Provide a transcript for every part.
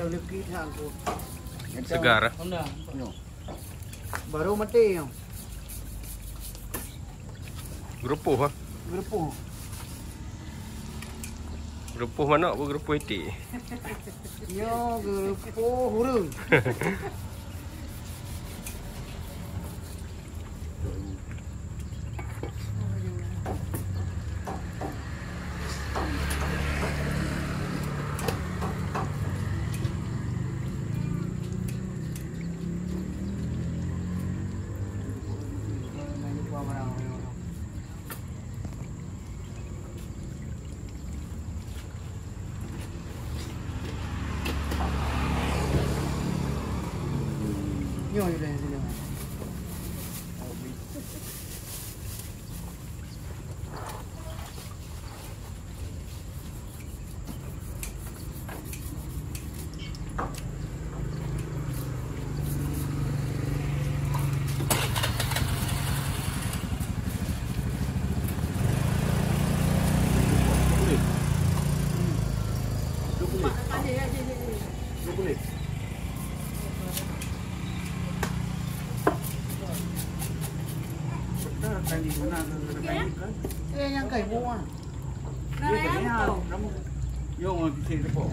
lagi aku. Segar. Baru mati yang. Gerupuh ah. Gerupuh. Gerupuh mana apa gerupuh itu? Yo gerupuh hurung. Nyo yun lang sila. Yang kayak buah. Yung di sini po.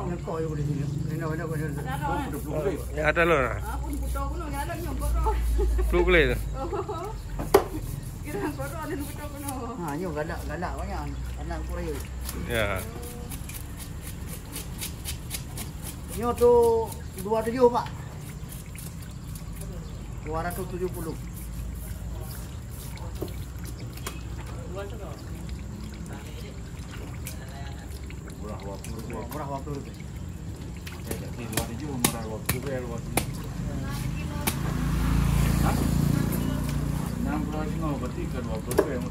Yang kau yang boleh sini. Yang ada lo nah. Peluk boleh tu. Ha, nyo galak banyak. Anak aku raya. Ya. Nyo tu 27 Pak. 270. Murah waktu itu. Ya, di luar itu murah waktu luar. Hah? 65 berarti ke 20 yang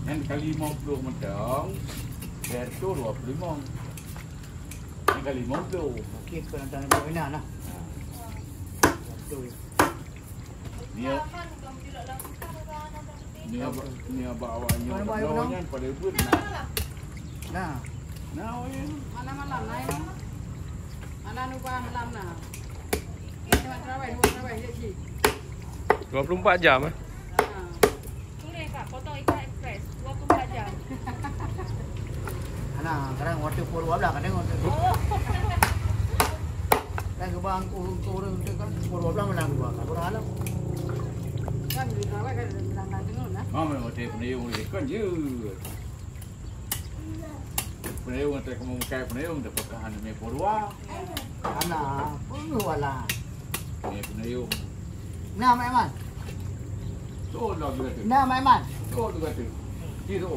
yang kali 50 mentang Berto 25 yang kali 50 Okey, kau nak tanya kau lah. Betul. Ni bawanya bawanya pada buat Nah. Mana malam naik mana nupa malam nah. Ini terawih je sih. 24 jam ah. Ini Kak, foto Ikan Express 24 jam. Anak, kadang waktu puluh belah kadang waktu. Dan ke bang kurang tu kan puluh belah melang dua. Kurang alam. Kan di terawih kan bilang tengok nah. memang dia penayung kan je penayung tak mau kai penayung dapat kahan me porwa Anak, puluh wala. ni penayung Nah, Maiman. tu lah gitu Nah, Maiman. tu gitu gitu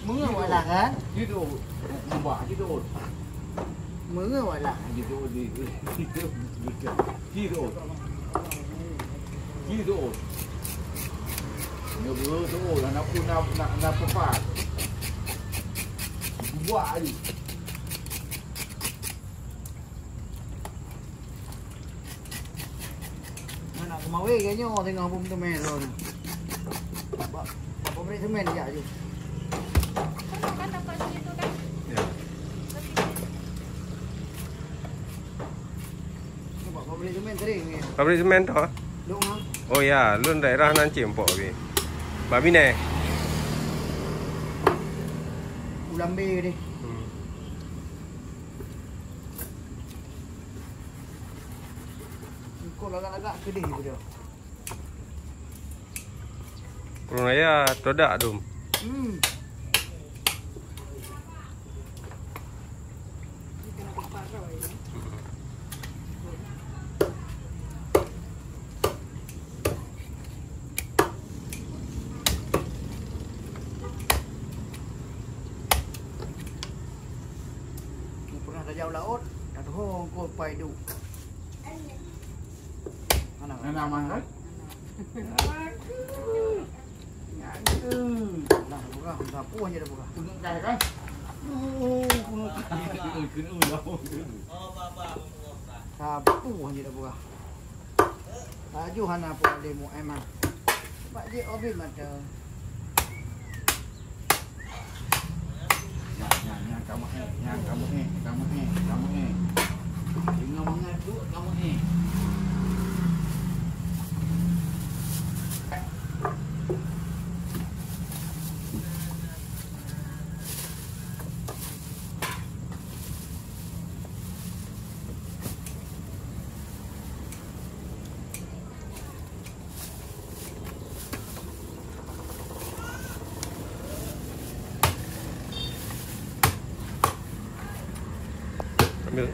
Menga wala kan? gitu mbak gitu Menga wala. gitu gitu nếu bữa đó là nó phun nó phạt quá gì Mana aku mau kayaknya tengok bom temen lo ni. Apa beri temen dia je. Kan dapat situ kan. Ya. Apa beri temen sering ni. Pabrik semen tu. Duk ah. Oh ya, lu daerah nan Cimpok bi. Babi ne. Ulam B ni. Kau agak-agak kedih tu dia. Kurang raya todak dum. Pernah dah jauh laut, dah tu kau pai du. Mana? nó nằm ăn đấy Nah, buka, sapu aja dah buka. Tunggu cài cái cứ đâu Sapu aja dah buka. Baju hana pun demo emang. Pak je obis macam. Yang kamu Tinggal mengadu kamu ni. Ambil.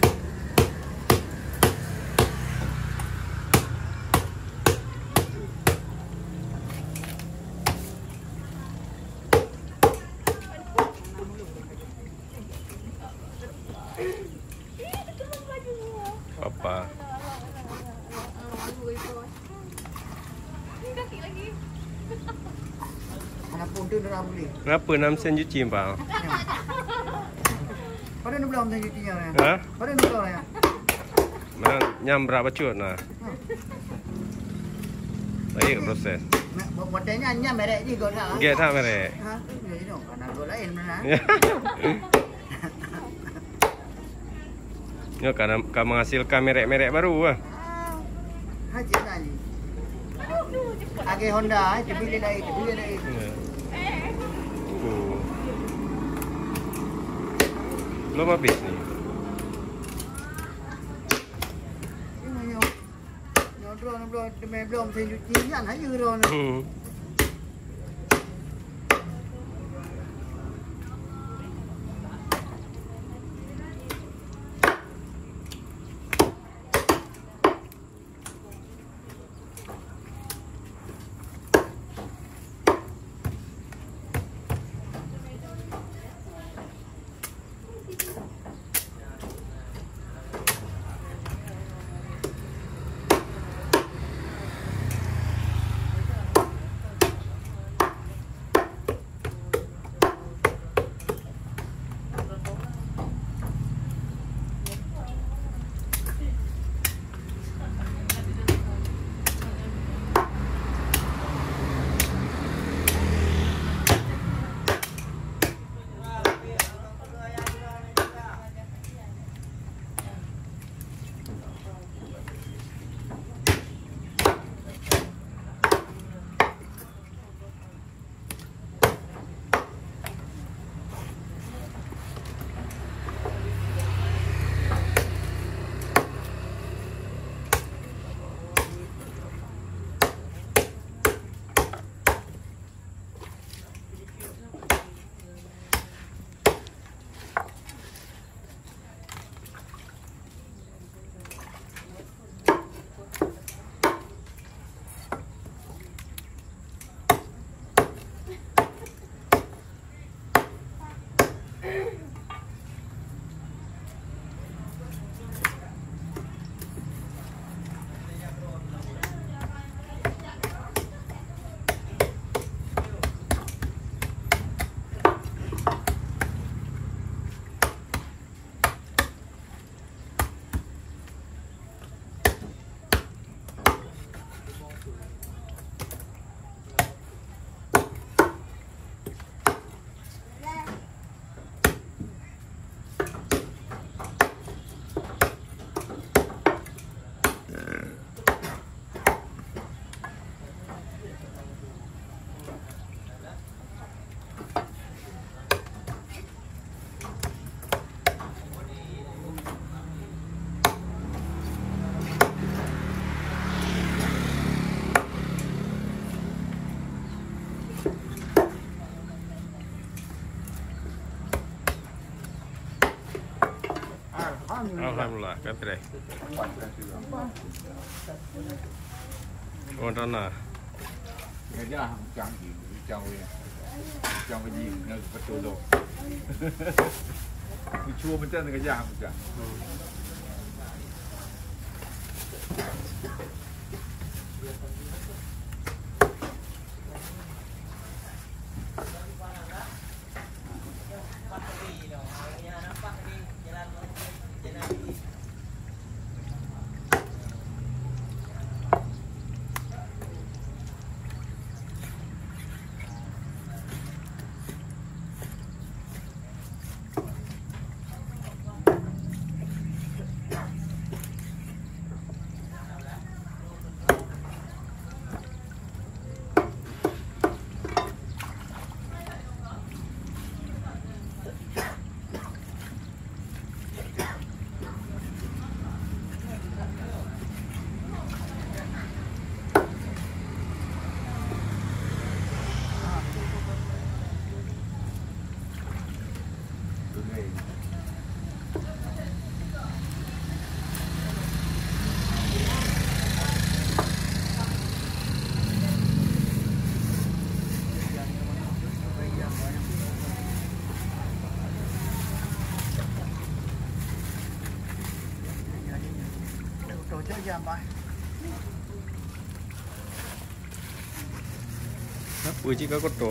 Apa? Anak pun tu dah boleh. Kenapa 6 sen cuci bang? Pada ni belum saya cuci ya. Ha? Pada ni belum ya. Mana nyam berapa cut nah? Baik proses. Modelnya hanya merek je kau nak. Get tak merek? Ha? Ini dong, anak kau lain mana? Ya karena kamu menghasilkan merek-merek baru lah. Haji nani. Age Honda, dibeli lagi. Ya. Belum habis ni. Belum saya cuci kan aja ron. Alhamdulillah, kafir. Oh, tanah. Gajah macam ni, macam ni, nak betul tu. Cuba macam gajah macam. về Tổ chức giảm bài. Uji ka koto.